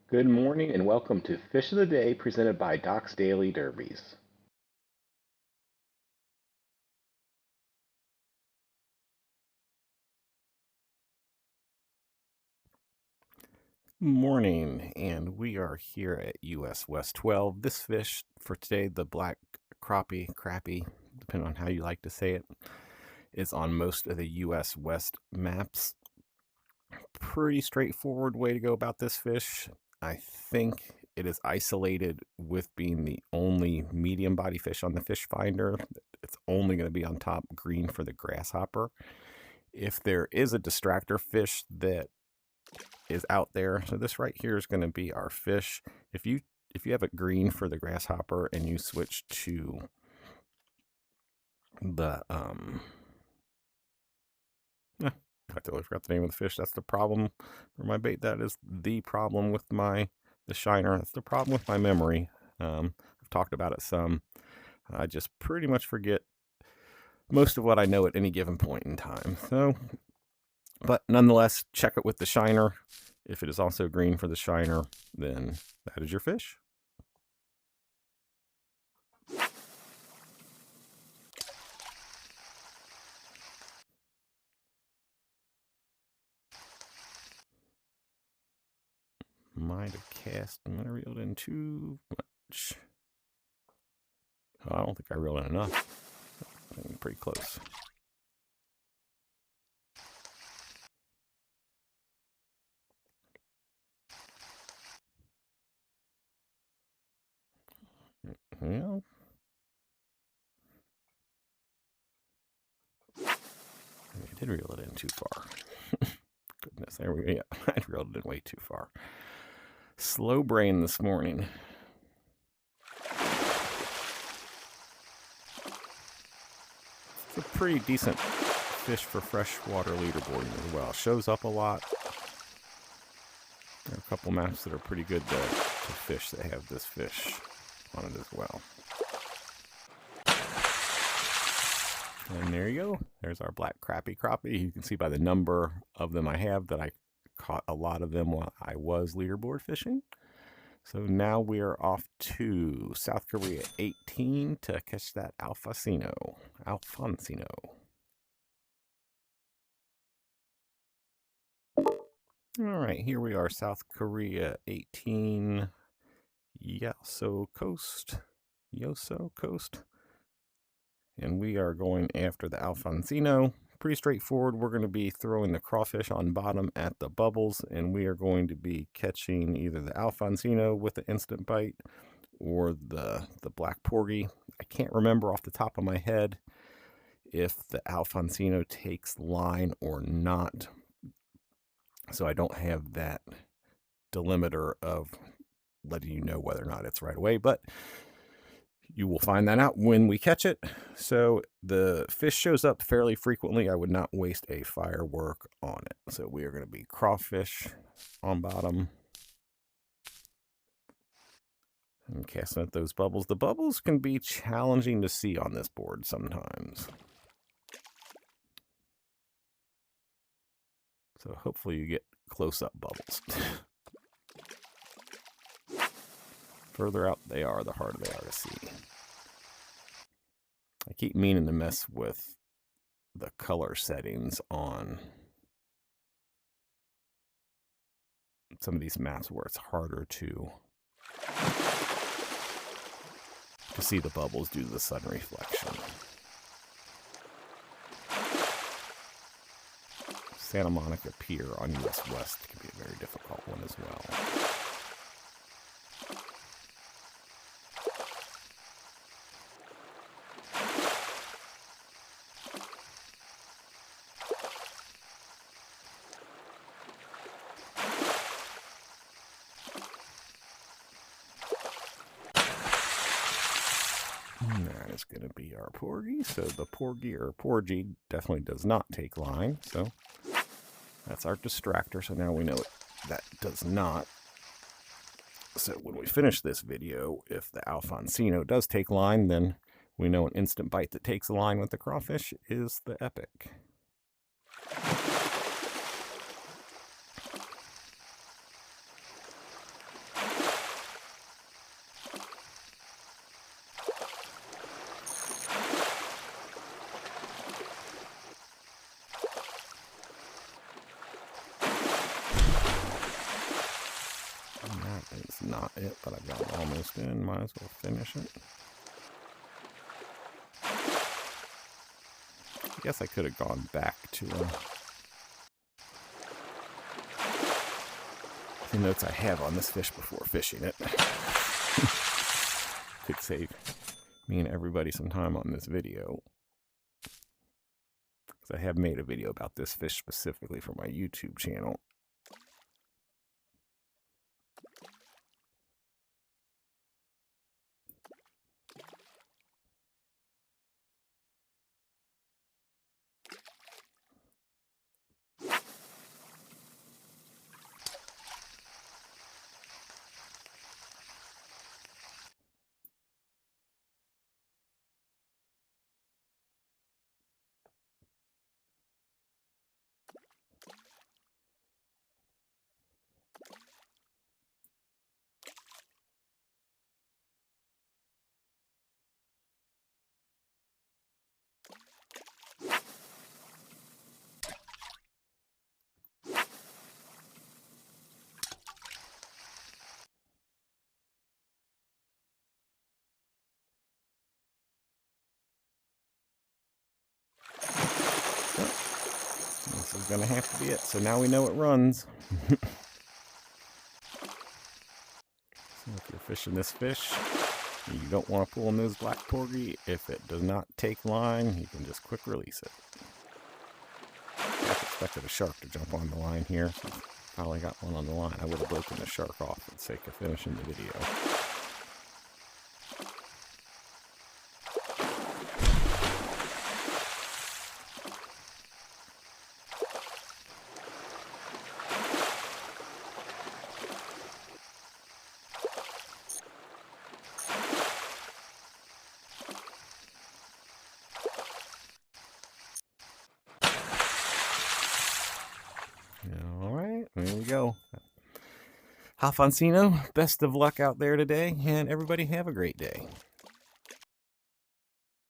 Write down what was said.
Good morning and welcome to Fish of the Day presented by Doc's Daily Derbies. Morning, and we are here at US West 12. This fish for today, the black crappie, depending on how you like to say it, is on most of the US West maps. Pretty straightforward way to go about this fish. I think it is isolated with being the only medium body fish on the fish finder. It's only going to be on top green for the grasshopper. If there is a distractor fish that is out there. So this right here is going to be our fish. If you have it green for the grasshopper and you switch to the I totally forgot the name of the fish. That's the problem for my bait. That is the problem with the shiner. That's the problem with my memory. I've talked about it some. I just pretty much forget most of what I know at any given point in time. So, but nonetheless, check it with the shiner. If it is also green for the shiner, then that is your fish. Might have reeled in too much. Oh, I don't think I reeled in enough. I'm pretty close. Well, I did reel it in too far. Goodness, there we go. Yeah, I reeled it in way too far. Slow brain this morning. It's a pretty decent fish for freshwater leaderboarding as well. Shows up a lot. There are a couple maps that are pretty good to fish that have this fish on it as well. And there you go. There's our black crappie. You can see by the number of them I have that I caught a lot of them while I was leaderboard fishing. So now we are off to South Korea 18 to catch that Alfonsino. All right, here we are, South Korea 18, Yoso Coast. And we are going after the Alfonsino. Pretty straightforward. We're going to be throwing the crawfish on bottom at the bubbles, and we are going to be catching either the Alfonsino with the instant bite or the black porgy. I can't remember off the top of my head if the Alfonsino takes line or not, so I don't have that delimiter of letting you know whether or not it's right away, but you will find that out when we catch it. So the fish shows up fairly frequently. I would not waste a firework on it. So we are going to be crawfish on bottom and casting at those bubbles. The bubbles can be challenging to see on this board sometimes. So hopefully you get close-up bubbles. Further out they are, the harder they are to see. I keep meaning to mess with the color settings on some of these maps where it's harder to see the bubbles due to the sun reflection. Santa Monica Pier on US West can be a very difficult one as well. And that is going to be our porgy. So the porgy definitely does not take line. So that's our distractor. So now we know that does not. So when we finish this video, if the Alfonsino does take line, then we know an instant bite that takes a line with the crawfish is the epic. not it, but I've got it almost in. Might as well finish it. I guess I could have gone back to the notes I have on this fish before fishing it. Could save me and everybody some time on this video. Because I have made a video about this fish specifically for my YouTube channel. This is going to have to be it. So now we know it runs. So if you're fishing this fish, you don't want to pull in those black porgy. If it does not take line, you can just quick release it. I expected a shark to jump on the line here. So finally got one on the line. I would have broken the shark off for the sake of finishing the video. Alright, there we go. Alfonsino, best of luck out there today, and everybody have a great day.